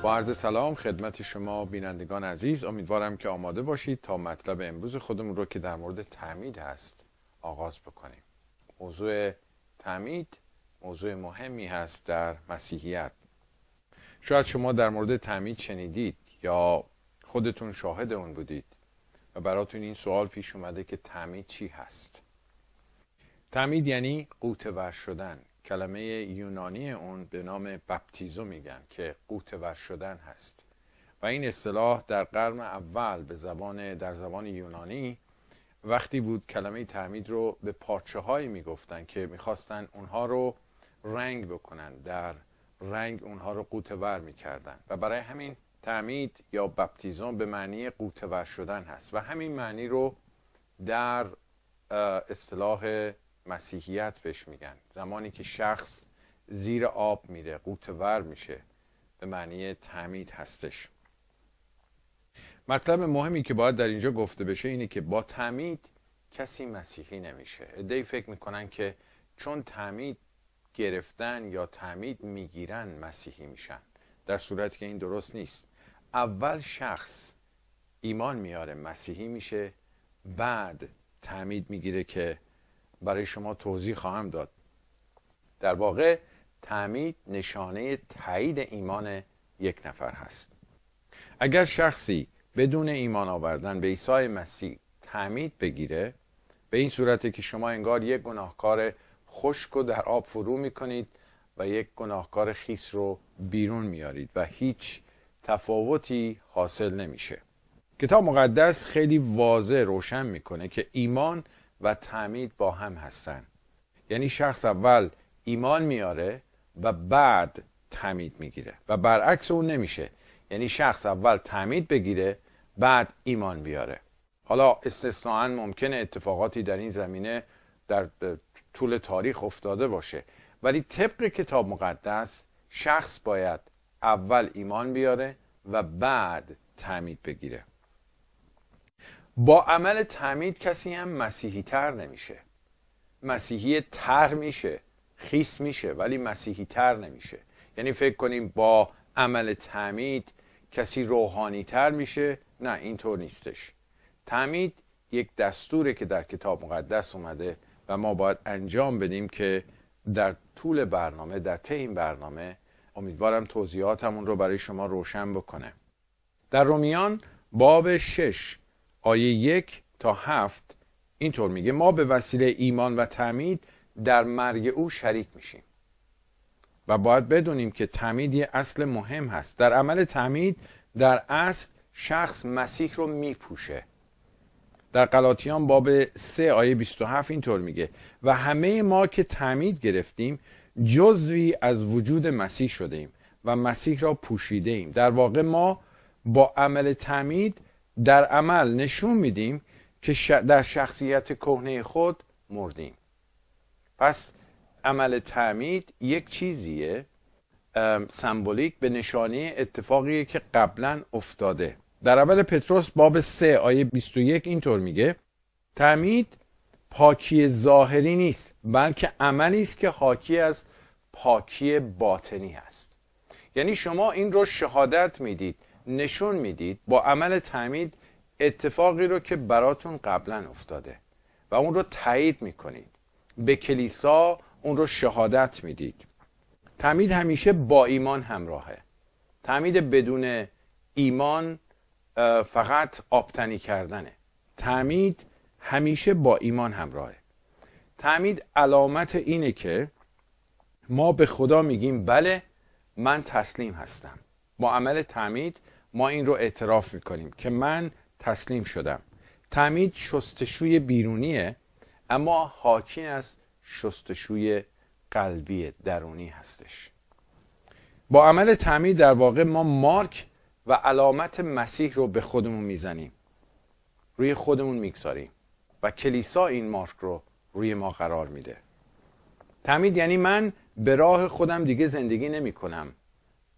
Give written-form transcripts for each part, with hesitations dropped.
با عرض سلام خدمت شما بینندگان عزیز، امیدوارم که آماده باشید تا مطلب امروز خودمون رو که در مورد تعمید هست آغاز بکنیم. موضوع تعمید موضوع مهمی هست در مسیحیت. شاید شما در مورد تعمید شنیدید یا خودتون شاهد اون بودید و براتون این سوال پیش اومده که تعمید چی هست؟ تعمید یعنی غوطه‌ور شدن. کلمه یونانی اون به نام بپتیزو میگن که غوطه‌ور شدن هست و این اصطلاح در قرن اول در زبان یونانی وقتی بود کلمه تعمید رو به پارچه هایی میگفتن که میخواستن اونها رو رنگ بکنن، در رنگ اونها رو غوطه‌ور میکردن و برای همین تعمید یا بپتیزم به معنی غوطه‌ور شدن هست و همین معنی رو در اصطلاح مسیحیت بهش میگن. زمانی که شخص زیر آب میره غوطه‌ور میشه به معنی تعمید هستش. مطلب مهمی که باید در اینجا گفته بشه اینه که با تعمید کسی مسیحی نمیشه. عده‌ای فکر میکنن که چون تعمید گرفتن یا تعمید میگیرن مسیحی میشن، در صورتی که این درست نیست. اول شخص ایمان میاره مسیحی میشه، بعد تعمید میگیره که برای شما توضیح خواهم داد. در واقع تعمید نشانه تایید ایمان یک نفر هست. اگر شخصی بدون ایمان آوردن به عیسی مسیح تعمید بگیره، به این صورته که شما انگار یک گناهکار خشک رو در آب فرو میکنید و یک گناهکار خیس رو بیرون میارید و هیچ تفاوتی حاصل نمیشه. کتاب مقدس خیلی واضح روشن میکنه که ایمان و تعمید با هم هستن. یعنی شخص اول ایمان میاره و بعد تعمید میگیره و برعکس اون نمیشه. یعنی شخص اول تعمید بگیره بعد ایمان بیاره. حالا استثناءً ممکنه اتفاقاتی در این زمینه در طول تاریخ افتاده باشه، ولی طبق کتاب مقدس شخص باید اول ایمان بیاره و بعد تعمید بگیره. با عمل تعمید کسی هم مسیحی تر نمیشه. مسیحی تر میشه، خیس میشه، ولی مسیحی تر نمیشه. یعنی فکر کنیم با عمل تعمید کسی روحانی تر میشه. نه، اینطور نیستش. تعمید یک دستوره که در کتاب مقدس اومده و ما باید انجام بدیم که در طول برنامه، در طی این برنامه امیدوارم توضیحاتمون رو برای شما روشن بکنه. در رومیان باب 6 آیه 1 تا 7 اینطور میگه: ما به وسیله ایمان و تعمید در مرگ او شریک میشیم. و باید بدونیم که تعمید یه اصل مهم هست. در عمل تعمید در اصل شخص مسیح رو میپوشه. در غلاطیان باب 3 آیه 27 اینطور میگه: و همه ما که تعمید گرفتیم جزوی از وجود مسیح شده ایم و مسیح را پوشیده ایم. در واقع ما با عمل تعمید در عمل نشون میدیم که در شخصیت کهنه خود مردیم. پس عمل تعمید یک چیزیه سمبولیک به نشانه اتفاقیه که قبلا افتاده. در اول پتروس باب 3 آیه 21 اینطور میگه: تعمید پاکی ظاهری نیست بلکه عملی است که حاکی از پاکی باطنی است. یعنی شما این رو شهادت میدید، نشون میدید با عمل تعمید اتفاقی رو که براتون قبلا افتاده و اون رو تایید میکنید. به کلیسا اون رو شهادت میدید. تعمید همیشه با ایمان همراهه. تعمید بدون ایمان فقط آبتنی کردنه. تعمید همیشه با ایمان همراهه. تعمید علامت اینه که ما به خدا میگیم بله من تسلیم هستم. با عمل تعمید ما این رو اعتراف میکنیم که من تسلیم شدم. تعمید شستشوی بیرونیه اما حاکی از شستشوی قلبی درونی هستش. با عمل تعمید در واقع ما مارک و علامت مسیح رو به خودمون میزنیم، روی خودمون میگذاریم و کلیسا این مارک رو روی ما قرار میده. تعمید یعنی من به راه خودم دیگه زندگی نمی کنم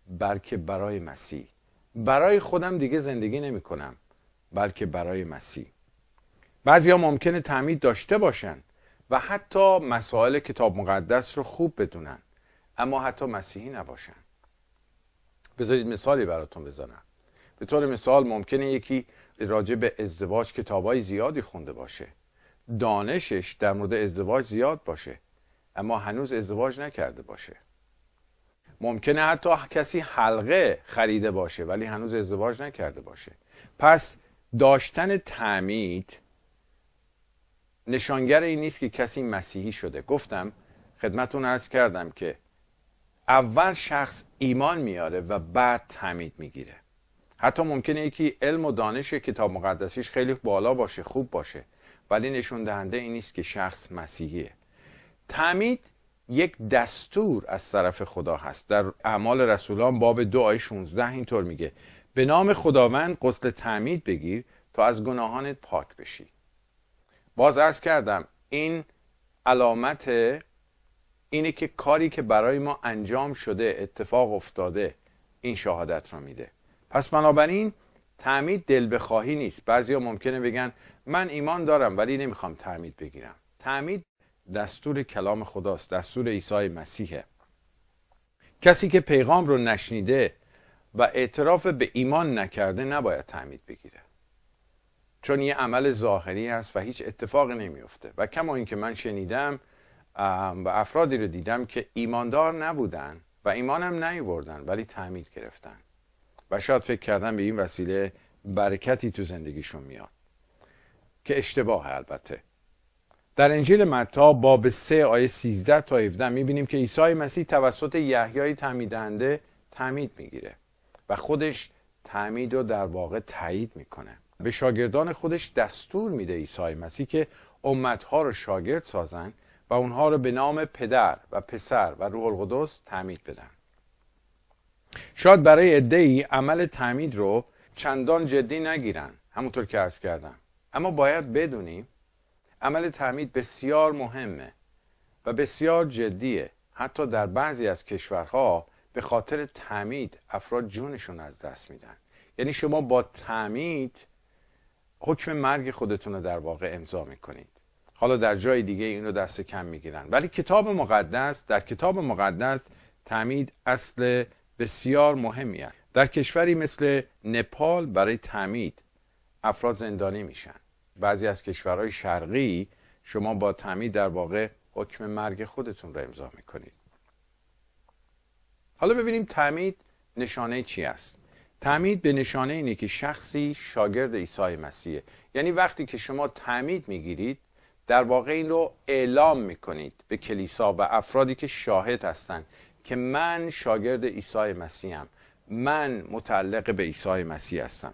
بلکه برای مسیح. برای خودم دیگه زندگی نمی کنم بلکه برای مسیح. بعضیا ممکنه تعمید داشته باشن و حتی مسائل کتاب مقدس رو خوب بدونن اما حتی مسیحی نباشن. بذارید مثالی براتون بزنم. به طور مثال ممکنه یکی راجع به ازدواج کتابای زیادی خونده باشه، دانشش در مورد ازدواج زیاد باشه، اما هنوز ازدواج نکرده باشه. ممکنه حتی کسی حلقه خریده باشه ولی هنوز ازدواج نکرده باشه. پس داشتن تعمید نشانگر این نیست که کسی مسیحی شده. گفتم خدمتون عرض کردم که اول شخص ایمان میاره و بعد تعمید میگیره. حتی ممکنه یکی علم و دانش کتاب مقدسیش خیلی بالا باشه، خوب باشه، ولی نشون دهنده این نیست که شخص مسیحیه. تعمید یک دستور از طرف خدا هست. در اعمال رسولان باب 2 آیه 16 اینطور میگه: به نام خداوند غسل تعمید بگیر تا از گناهانت پاک بشی. باز عرض کردم این علامت اینه که کاری که برای ما انجام شده، اتفاق افتاده، این شهادت را میده. پس بنابراین تعمید دل بخواهی نیست. بعضیا ممکنه بگن من ایمان دارم ولی نمیخوام تعمید بگیرم. تعمید دستور کلام خداست، دستور عیسی مسیحه. کسی که پیغام رو نشنیده و اعتراف به ایمان نکرده نباید تعمید بگیره، چون یه عمل ظاهری است و هیچ اتفاقی نمیفته. و کما اینکه من شنیدم و افرادی رو دیدم که ایماندار نبودن و ایمانم نیاوردن ولی تعمید گرفتن و شاید فکر کردن به این وسیله برکتی تو زندگیشون میاد، که اشتباه. البته در انجیل متی باب 3 آیه 13 تا 17 میبینیم که عیسی مسیح توسط یحیای تعمید دهنده تعمید میگیره و خودش تعمید رو در واقع تایید میکنه. به شاگردان خودش دستور میده عیسی مسیح که امتها رو شاگرد سازن و اونها رو به نام پدر و پسر و روح القدس تعمید بدن. شاید برای عده‌ای عمل تعمید رو چندان جدی نگیرن، همونطور که عرض کردم، اما باید بدونیم عمل تعمید بسیار مهمه و بسیار جدیه. حتی در بعضی از کشورها به خاطر تعمید افراد جونشون از دست میدن. یعنی شما با تعمید حکم مرگ خودتون رو در واقع امضا میکنید. حالا در جای دیگه این رو دست کم میگیرن، ولی در کتاب مقدس تعمید اصل بسیار مهمی است. در کشوری مثل نپال برای تعمید افراد زندانی میشن. بعضی از کشورهای شرقی شما با تعمید در واقع حکم مرگ خودتون را امضا میکنید. حالا ببینیم تعمید نشانه چی است. تعمید به نشانه اینه که شخصی شاگرد عیسی مسیحه. یعنی وقتی که شما تعمید میگیرید در واقع این رو اعلام میکنید به کلیسا و افرادی که شاهد هستند که من شاگرد عیسی مسیحم، من متعلق به عیسی مسیح هستم.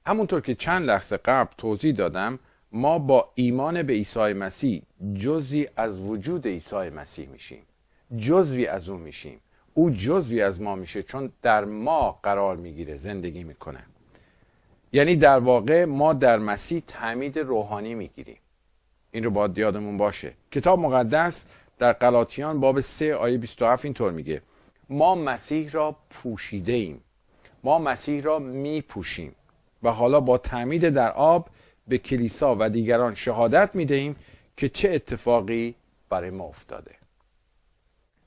همونطور که چند لحظه قبل توضیح دادم، ما با ایمان به عیسی مسیح جزئی از وجود عیسی مسیح میشیم، جزوی از او میشیم، او جزوی از ما میشه، چون در ما قرار میگیره، زندگی میکنه. یعنی در واقع ما در مسیح تعمید روحانی میگیریم. این رو باید یادمون باشه. کتاب مقدس در غلاطیان باب 3 آیه 27 اینطور میگه: ما مسیح را پوشیده ایم، ما مسیح را میپوشیم و حالا با تعمید در آب به کلیسا و دیگران شهادت میدهیم که چه اتفاقی برای ما افتاده.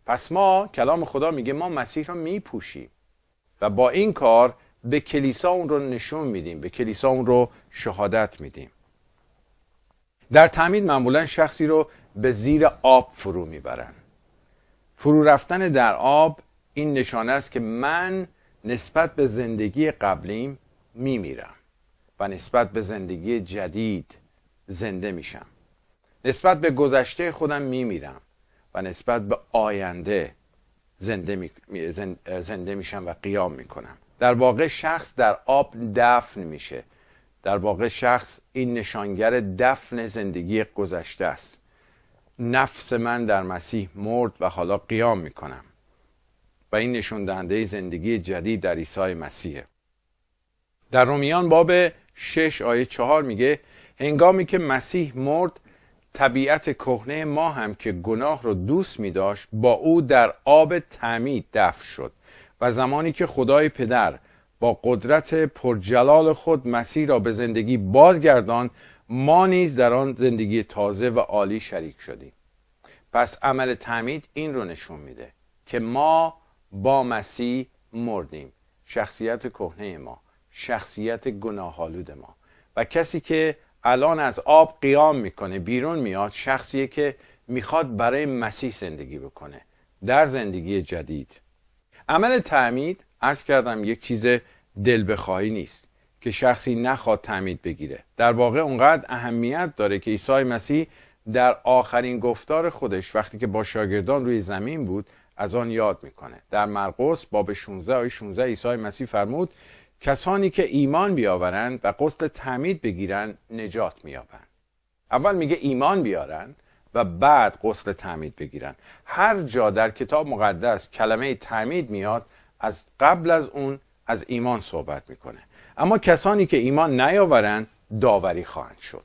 پس ما، کلام خدا میگه، ما مسیح را میپوشیم و با این کار به کلیسا اون رو نشون میدیم، به کلیسا اون رو شهادت میدیم. در تعمید معمولا شخصی رو به زیر آب فرو میبرن. فرو رفتن در آب این نشانه است که من نسبت به زندگی قبلیم میمیرم و نسبت به زندگی جدید زنده میشم. نسبت به گذشته خودم میمیرم و نسبت به آینده زنده میشم و قیام میکنم. در واقع شخص در آب دفن میشه. در واقع شخص این نشانگر دفن زندگی گذشته است. نفس من در مسیح مرد و حالا قیام میکنم و این نشون دهنده زندگی جدید در عیسی مسیحه. در رومیان باب 6 آیه 4 میگه: هنگامی که مسیح مرد، طبیعت کهنه ما هم که گناه رو دوست می‌داشت با او در آب تعمید دفن شد و زمانی که خدای پدر با قدرت پرجلال خود مسیح را به زندگی بازگرداند، ما نیز در آن زندگی تازه و عالی شریک شدیم. پس عمل تعمید این رو نشون میده که ما با مسیح مردیم، شخصیت کهنه ما، شخصیت گناه‌آلود ما. و کسی که الان از آب قیام میکنه، بیرون میاد، شخصیه که میخواد برای مسیح زندگی بکنه در زندگی جدید. عمل تعمید، عرض کردم، یک چیز دل بخواهی نیست که شخصی نخواد تعمید بگیره. در واقع اونقدر اهمیت داره که عیسی مسیح در آخرین گفتار خودش وقتی که با شاگردان روی زمین بود از آن یاد میکنه. در مرقس باب 16 آیه 16 عیسی مسیح فرمود کسانی که ایمان بیاورند و غسل تعمید بگیرند نجات مییابند. اول میگه ایمان بیارن و بعد غسل تعمید بگیرن. هر جا در کتاب مقدس کلمه تعمید میاد از قبل از اون از ایمان صحبت میکنه. اما کسانی که ایمان نیاورند داوری خواهند شد.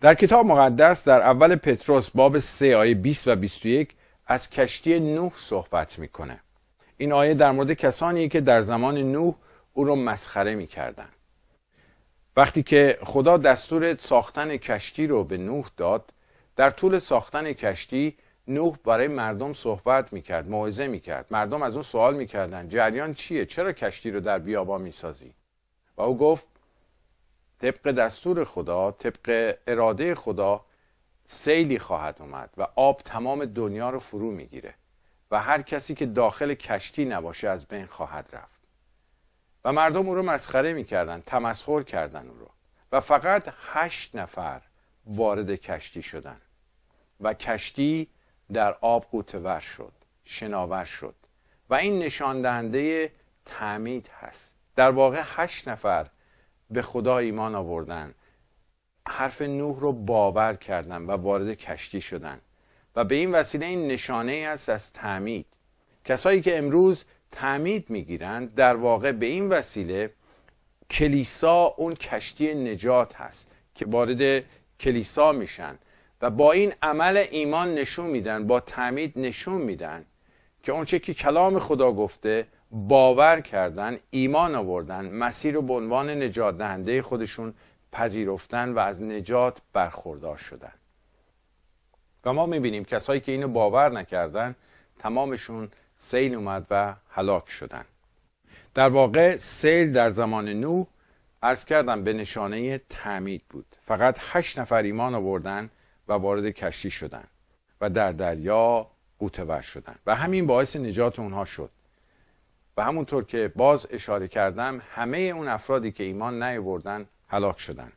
در کتاب مقدس در اول پتروس باب 3 آیه 20 و 21 از کشتی نوح صحبت میکنه. این آیه در مورد کسانی که در زمان نوح او رو مسخره میکردن. وقتی که خدا دستور ساختن کشتی رو به نوح داد، در طول ساختن کشتی نوح برای مردم صحبت میکرد، موعظه میکرد. مردم از اون سوال میکردن جریان چیه؟ چرا کشتی رو در بیابان میسازی؟ و او گفت طبق دستور خدا، طبق اراده خدا سیلی خواهد اومد و آب تمام دنیا رو فرو میگیره و هر کسی که داخل کشتی نباشه از بین خواهد رفت. و مردم او رو مسخره میکردن، تمسخر کردن او رو و فقط 8 نفر وارد کشتی شدن و کشتی در آب غوطه‌ور شد، شناور شد. و این نشان دهنده تعمید هست. در واقع 8 نفر به خدا ایمان آوردن، حرف نوح رو باور کردن و وارد کشتی شدن و به این وسیله این نشانه است از تعمید. کسایی که امروز تعمید میگیرند در واقع به این وسیله کلیسا اون کشتی نجات هست که وارد کلیسا میشن و با این عمل ایمان نشون میدن، با تعمید نشون میدن که اونچه که کلام خدا گفته باور کردن، ایمان آوردن، مسیح رو به عنوان نجات دهنده خودشون پذیرفتن و از نجات برخوردار شدن. و ما میبینیم کسایی که اینو باور نکردن تمامشون سیل اومد و هلاک شدن. در واقع سیل در زمان نوح عرض کردم به نشانه تعمید بود. فقط 8 نفر ایمان آوردن و وارد کشتی شدن و در دریا غوطه‌ور شدن و همین باعث نجات اونها شد. و همونطور که باز اشاره کردم همه اون افرادی که ایمان نیاوردن هلاک شدن.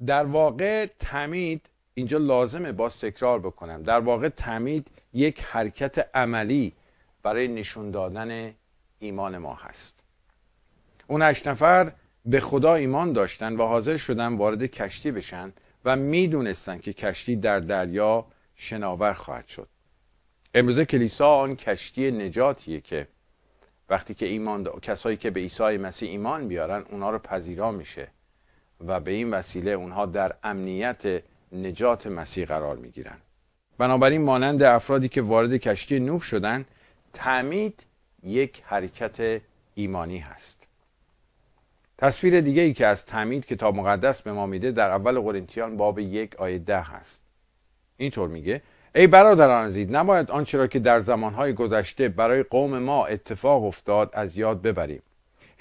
در واقع تعمید، اینجا لازمه باز تکرار بکنم، در واقع تعمید یک حرکت عملی برای نشون دادن ایمان ما هست. اون 8 نفر به خدا ایمان داشتن و حاضر شدن وارد کشتی بشن و میدونستن که کشتی در دریا شناور خواهد شد. امروزه کلیسا آن کشتی نجاتیه که وقتی که کسایی که به عیسی مسیح ایمان بیارن اونها رو پذیرا میشه و به این وسیله اونها در امنیت نجات مسیح قرار میگیرن. بنابراین مانند افرادی که وارد کشتی نوح شدن، تعمید یک حرکت ایمانی هست. تصویر دیگه ای که از تعمید کتاب مقدس به ما میده در اول قرنتیان باب 1 آیه 10 هست. اینطور میگه ای برادران عزیز، نباید آنچه را که در زمانهای گذشته برای قوم ما اتفاق افتاد از یاد ببریم.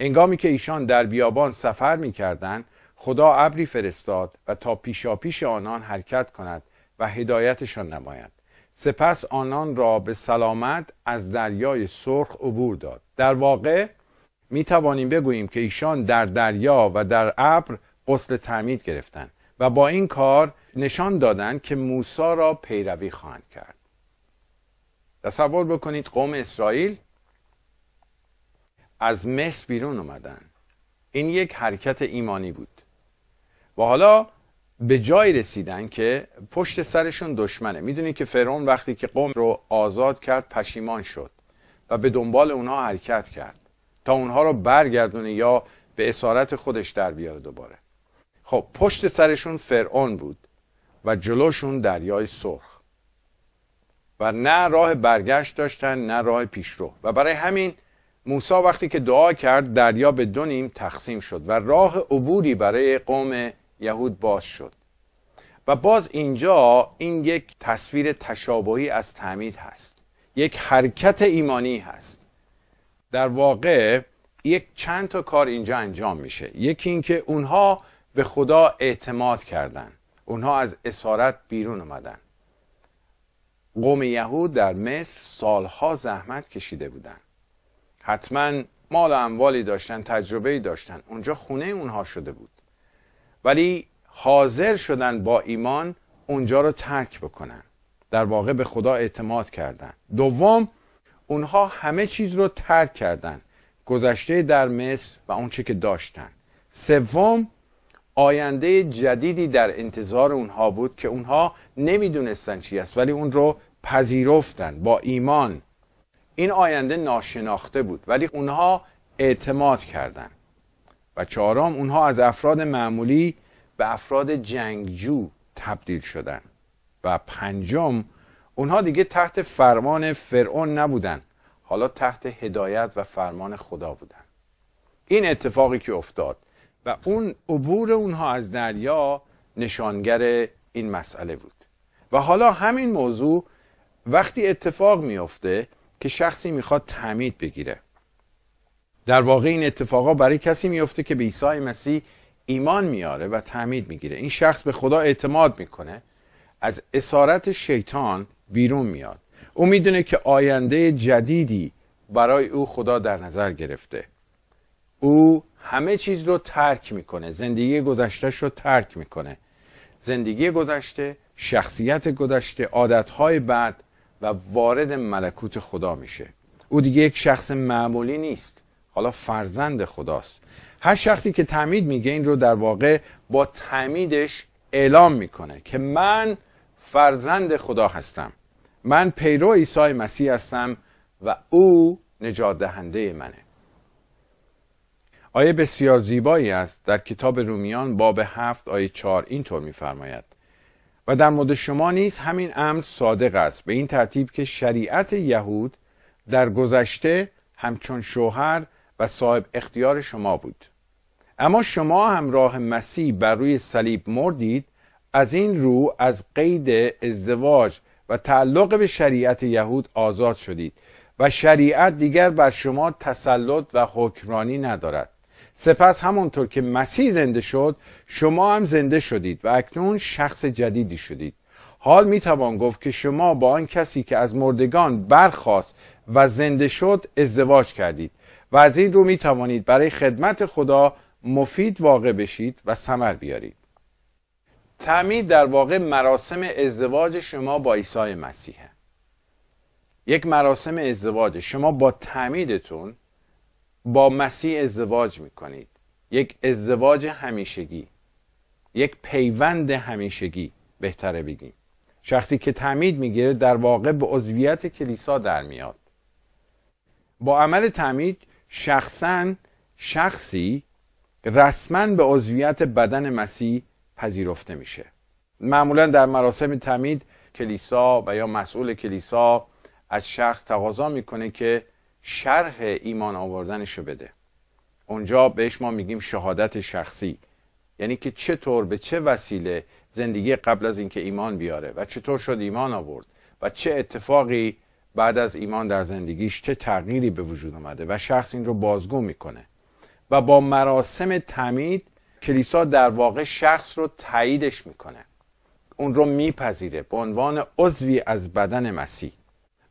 هنگامی که ایشان در بیابان سفر میکردند، خدا ابری فرستاد و تا پیشاپیش آنان حرکت کند و هدایتشان نماید. سپس آنان را به سلامت از دریای سرخ عبور داد. در واقع می توانیم بگوییم که ایشان در دریا و در ابر غسل تعمید گرفتند و با این کار نشان دادند که موسی را پیروی خواهند کرد. تصور بکنید قوم اسرائیل از مصر بیرون اومدن. این یک حرکت ایمانی بود و حالا به جای رسیدن که پشت سرشون دشمنه. میدونید که فرعون وقتی که قوم رو آزاد کرد پشیمان شد و به دنبال اونها حرکت کرد تا اونها رو برگردونه یا به اسارت خودش در بیاره دوباره. خب پشت سرشون فرعون بود و جلوشون دریای سرخ و نه راه برگشت داشتن نه راه پیشرو و برای همین موسی وقتی که دعا کرد دریا به 2 نیم تقسیم شد و راه عبوری برای قوم یهود باز شد. و باز اینجا این یک تصویر تشابهی از تعمید هست، یک حرکت ایمانی هست. در واقع یک چند تا کار اینجا انجام میشه. یکی این که اونها به خدا اعتماد کردن، اونها از اسارت بیرون اومدن. قوم یهود در مصر سالها زحمت کشیده بودن، حتما مال و اموالی داشتن، تجربه‌ای داشتن، اونجا خونه اونها شده بود، ولی حاضر شدن با ایمان اونجا رو ترک بکنن. در واقع به خدا اعتماد کردن. دوم، اونها همه چیز رو ترک کردن، گذشته در مصر و اون چه که داشتن. سوم، آینده جدیدی در انتظار اونها بود که اونها نمیدونستن چی است، ولی اون رو پذیرفتن با ایمان. این آینده ناشناخته بود ولی اونها اعتماد کردن. و چهارم، اونها از افراد معمولی به افراد جنگجو تبدیل شدن. و پنجم، اونها دیگه تحت فرمان فرعون نبودن، حالا تحت هدایت و فرمان خدا بودن. این اتفاقی که افتاد و اون عبور اونها از دریا نشانگر این مسئله بود. و حالا همین موضوع وقتی اتفاق میفته که شخصی میخواد تعمید بگیره. در واقع این اتفاقا برای کسی میفته که به عیسی مسیح ایمان میاره و تعمید میگیره. این شخص به خدا اعتماد میکنه، از اسارت شیطان بیرون میاد. او میدونه که آینده جدیدی برای او خدا در نظر گرفته. او همه چیز رو ترک میکنه، زندگی گذشتهش رو ترک میکنه. زندگی گذشته، شخصیت گذشته، عادتهای بد، و وارد ملکوت خدا میشه. او دیگه یک شخص معمولی نیست، حالا فرزند خداست. هر شخصی که تعمید میگه این رو در واقع با تعمیدش اعلام میکنه که من فرزند خدا هستم، من پیرو عیسی مسیح هستم و او نجات دهنده منه. آیه بسیار زیبایی است در کتاب رومیان باب 7 آیه 4 اینطور میفرماید: و در مورد شما نیز همین امر صادق است، به این ترتیب که شریعت یهود در گذشته همچون شوهر و صاحب اختیار شما بود، اما شما همراه مسیح بر روی صلیب مردید، از این رو از قید ازدواج و تعلق به شریعت یهود آزاد شدید و شریعت دیگر بر شما تسلط و حکمرانی ندارد. سپس همونطور که مسیح زنده شد، شما هم زنده شدید و اکنون شخص جدیدی شدید. حال میتوان گفت که شما با آن کسی که از مردگان برخاست و زنده شد ازدواج کردید و از این رو میتوانید برای خدمت خدا مفید واقع بشید و ثمر بیارید. تعمید در واقع مراسم ازدواج شما با عیسی مسیحه. یک مراسم ازدواج، شما با تعمیدتون با مسیح ازدواج میکنید. یک ازدواج همیشگی، یک پیوند همیشگی بهتره بگیم. شخصی که تعمید میگیره در واقع به عضویت کلیسا در میاد. با عمل تعمید شخصی رسما به عضویت بدن مسیح پذیرفته میشه. معمولا در مراسم تعمید کلیسا و یا مسئول کلیسا از شخص تقاضا میکنه که شرح ایمان آوردنشو بده. اونجا بهش ما میگیم شهادت شخصی، یعنی که چطور به چه وسیله زندگی قبل از اینکه ایمان بیاره و چطور شد ایمان آورد و چه اتفاقی بعد از ایمان در زندگیش چه تغییری به وجود اومده و شخص این رو بازگو میکنه. و با مراسم تعمید کلیسا در واقع شخص رو تاییدش میکنه، اون رو میپذیره به عنوان عضوی از بدن مسیح.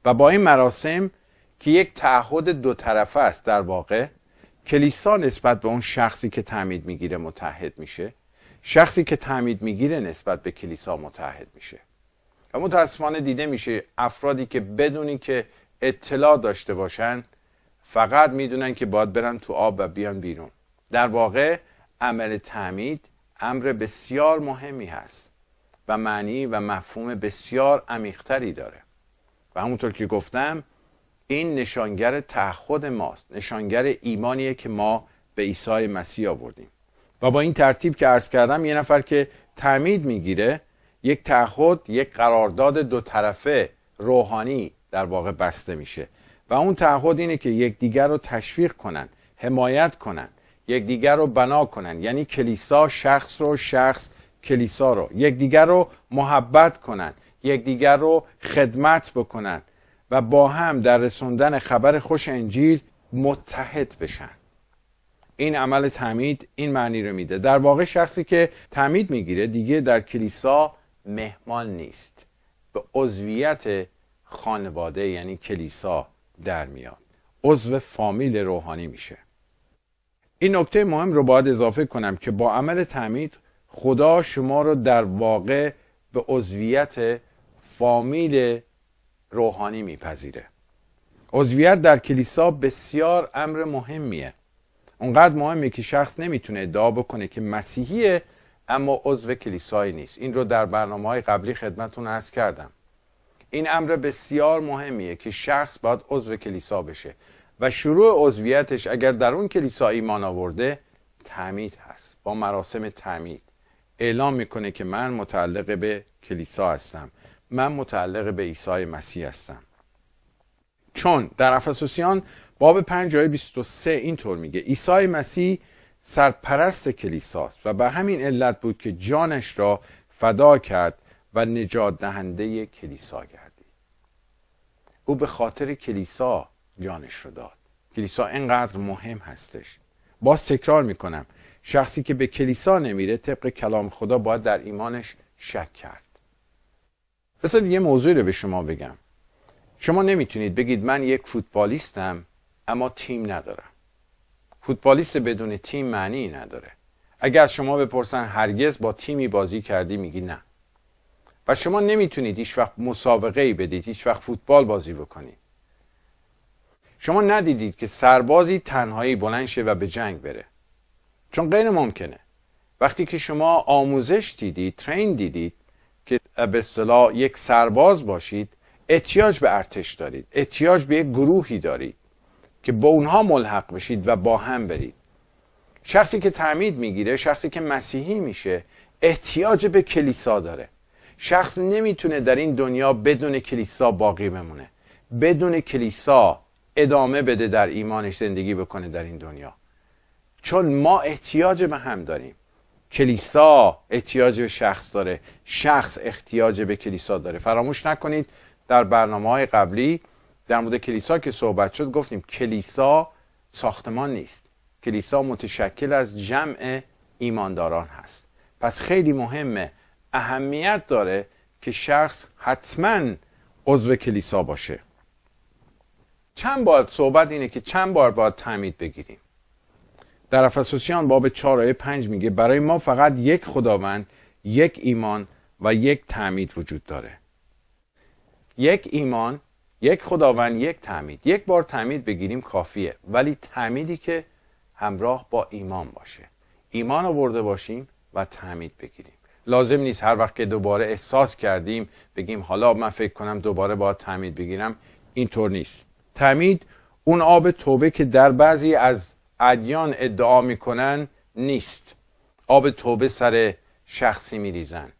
و با این مراسم که یک تعهد دو طرفه است، در واقع کلیسا نسبت به اون شخصی که تعمید میگیره متحد میشه، شخصی که تعمید میگیره نسبت به کلیسا متحد میشه. و متاسفانه دیده میشه افرادی که بدونی که اطلاع داشته باشن فقط میدونن که باید برن تو آب و بیان بیرون. در واقع عمل تعمید امر بسیار مهمی هست و معنی و مفهوم بسیار عمیق‌تری داره و همونطور که گفتم این نشانگر تعهد ماست، نشانگر ایمانیه که ما به عیسی مسیح آوردیم. و با این ترتیب که عرض کردم، یه نفر که تعمید میگیره یک تعهد، یک قرارداد دو طرفه روحانی در واقع بسته میشه و اون تعهد اینه که یکدیگر رو تشویق کنن، حمایت کنن، یکدیگر رو بنا کنن، یعنی کلیسا شخص رو، شخص کلیسا رو، یکدیگر رو محبت کنن، یکدیگر رو خدمت بکنن و با هم در رسوندن خبر خوش انجیل متحد بشن. این عمل تعمید این معنی رو میده. در واقع شخصی که تعمید میگیره دیگه در کلیسا مهمان نیست، به عضویت خانواده یعنی کلیسا در میاد، عضو فامیل روحانی میشه. این نکته مهم رو باید اضافه کنم که با عمل تعمید خدا شما رو در واقع به عضویت فامیل روحانی میپذیره. عضویت در کلیسا بسیار امر مهمیه. اونقدر مهمه که شخص نمیتونه ادعا بکنه که مسیحیه اما عضو کلیسایی نیست. این رو در برنامه‌های قبلی خدمتتون عرض کردم. این امر بسیار مهمیه که شخص باید عضو کلیسا بشه و شروع عضویتش اگر در اون کلیسا ایمان آورده تعمید هست. با مراسم تعمید اعلام میکنه که من متعلق به کلیسا هستم، من متعلق به عیسی مسیح هستم. چون در افسوسیان باب 5 آیه 23 اینطور میگه عیسی مسیح سرپرست کلیساست و به همین علت بود که جانش را فدا کرد و نجات دهنده کلیسا گردید. او به خاطر کلیسا جانش رو داد. کلیسا اینقدر مهم هستش. باز تکرار میکنم، شخصی که به کلیسا نمیره طبق کلام خدا باید در ایمانش شک کرد. بذارید یه موضوعی رو به شما بگم. شما نمیتونید بگید من یک فوتبالیستم اما تیم ندارم. فوتبالیست بدون تیم معنی نداره. اگر شما بپرسن هرگز با تیمی بازی کردی میگی نه. و شما نمیتونید هیچ وقت مسابقه‌ای بدید، هیچ وقت فوتبال بازی بکنید. شما ندیدید که سربازی تنهایی بلند شه و به جنگ بره. چون غیر ممکنه. وقتی که شما آموزش دیدید، ترین دیدید که به اصطلاح یک سرباز باشید، احتیاج به ارتش دارید، احتیاج به یک گروهی دارید که با اونها ملحق بشید و با هم برید. شخصی که تعمید میگیره، شخصی که مسیحی میشه، احتیاج به کلیسا داره. شخص نمیتونه در این دنیا بدون کلیسا باقی بمونه، بدون کلیسا ادامه بده در ایمانش، زندگی بکنه در این دنیا. چون ما احتیاج به هم داریم. کلیسا احتیاج به شخص داره، شخص احتیاج به کلیسا داره. فراموش نکنید در برنامه‌های قبلی در مورد کلیسا که صحبت شد گفتیم کلیسا ساختمان نیست. کلیسا متشکل از جمع ایمانداران هست. پس خیلی مهمه، اهمیت داره که شخص حتما عضو کلیسا باشه. صحبت اینه که چند بار باید تعمید بگیریم. در افسوسیان باب 4 آیه 5 میگه برای ما فقط یک خداوند، یک ایمان و یک تعمید وجود داره. یک ایمان، یک خداوند، یک تعمید. یک بار تعمید بگیریم کافیه، ولی تعمیدی که همراه با ایمان باشه. ایمان آورده باشیم و تعمید بگیریم. لازم نیست هر وقت که دوباره احساس کردیم بگیم حالا من فکر کنم دوباره باید تعمید بگیرم. اینطور نیست. تعمید اون آب توبه که در بعضی از ادیان ادعا میکنن نیست. آب توبه سر شخصی میریزن.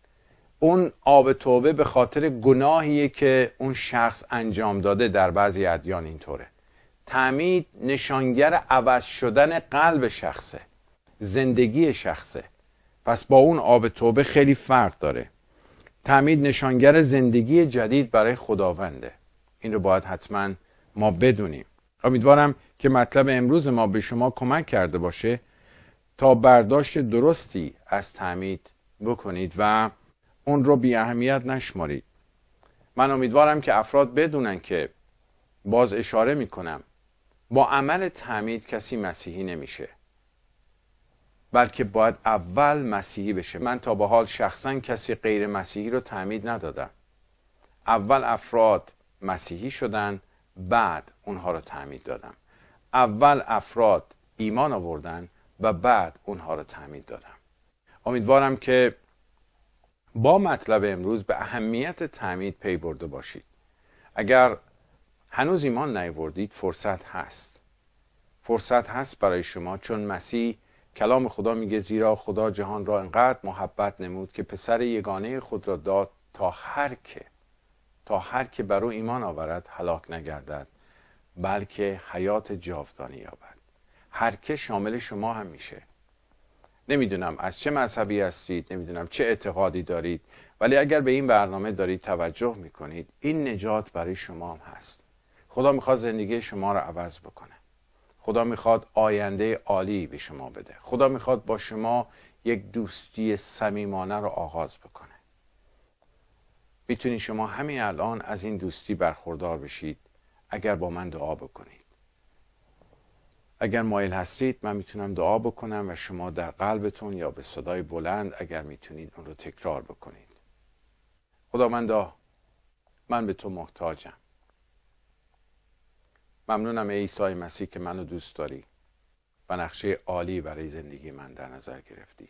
اون آب توبه به خاطر گناهیه که اون شخص انجام داده. در بعضی ادیان اینطوره. تعمید نشانگر عوض شدن قلب شخصه، زندگی شخصه. پس با اون آب توبه خیلی فرق داره. تعمید نشانگر زندگی جدید برای خداونده. این رو باید حتما ما بدونیم. امیدوارم که مطلب امروز ما به شما کمک کرده باشه تا برداشت درستی از تعمید بکنید و اون رو بی اهمیت نشمارید. من امیدوارم که افراد بدونن که باز اشاره میکنم با عمل تعمید کسی مسیحی نمیشه، بلکه باید اول مسیحی بشه. من تا به حال شخصا کسی غیر مسیحی رو تعمید ندادم. اول افراد مسیحی شدن، بعد اونها رو تعمید دادم. اول افراد ایمان آوردن و بعد اونها رو تعمید دادم. امیدوارم که با مطلب امروز به اهمیت تعمید پی برده باشید. اگر هنوز ایمان نیاوردید فرصت هست برای شما، چون مسیح کلام خدا میگه زیرا خدا جهان را انقدر محبت نمود که پسر یگانه خود را داد تا هر که بر او ایمان آورد هلاک نگردد بلکه حیات جاودانه یابد. هر که شامل شما هم میشه. نمیدونم از چه مذهبی هستید، نمیدونم چه اعتقادی دارید، ولی اگر به این برنامه دارید توجه میکنید این نجات برای شما هم هست. خدا میخواد زندگی شما رو عوض بکنه. خدا میخواد آینده عالی به شما بده. خدا میخواد با شما یک دوستی صمیمانه رو آغاز بکنه. میتونید شما همین الان از این دوستی برخوردار بشید اگر با من دعا بکنید. اگر مایل هستید من میتونم دعا بکنم و شما در قلبتون یا به صدای بلند اگر میتونید اون رو تکرار بکنید. خداوندا، من به تو محتاجم. ممنونم ای عیسی مسیح که منو دوست داری و نقشه عالی برای زندگی من در نظر گرفتی.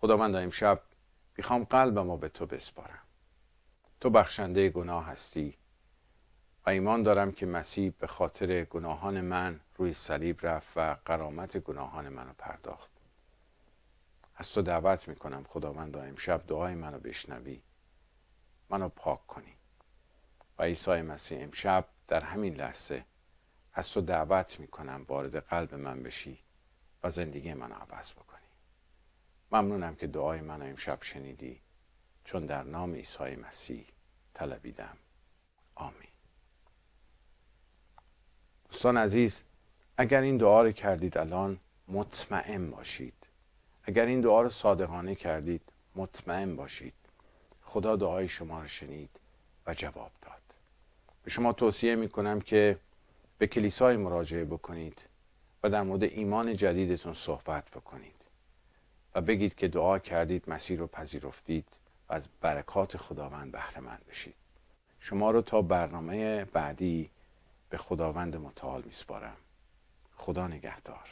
خداوندا، امشب میخوام قلبمو به تو بسپارم. تو بخشنده گناه هستی و ایمان دارم که مسیح به خاطر گناهان من روی صلیب رفت و غرامت گناهان منو پرداخت. از تو دعوت میکنم خداوندا امشب دعای منو بشنوی، منو پاک کنی و عیسی مسیح امشب در همین لحظه از تو دعوت میکنم وارد قلب من بشی و زندگی منو عوض بکنی. ممنونم که دعای منو امشب شنیدی، چون در نام عیسی مسیح طلبیدم. آمین. دوستان عزیز، اگر این دعا رو کردید الان مطمئن باشید، اگر این دعا رو صادقانه کردید مطمئن باشید خدا دعای شما رو شنید و جواب داد. به شما توصیه میکنم که به کلیسای مراجعه بکنید و در مورد ایمان جدیدتون صحبت بکنید و بگید که دعا کردید، مسیح رو پذیرفتید و از برکات خداوند بهره مند بشید. شما رو تا برنامه بعدی به خداوند متعال میسپارم. خدا نگهدار.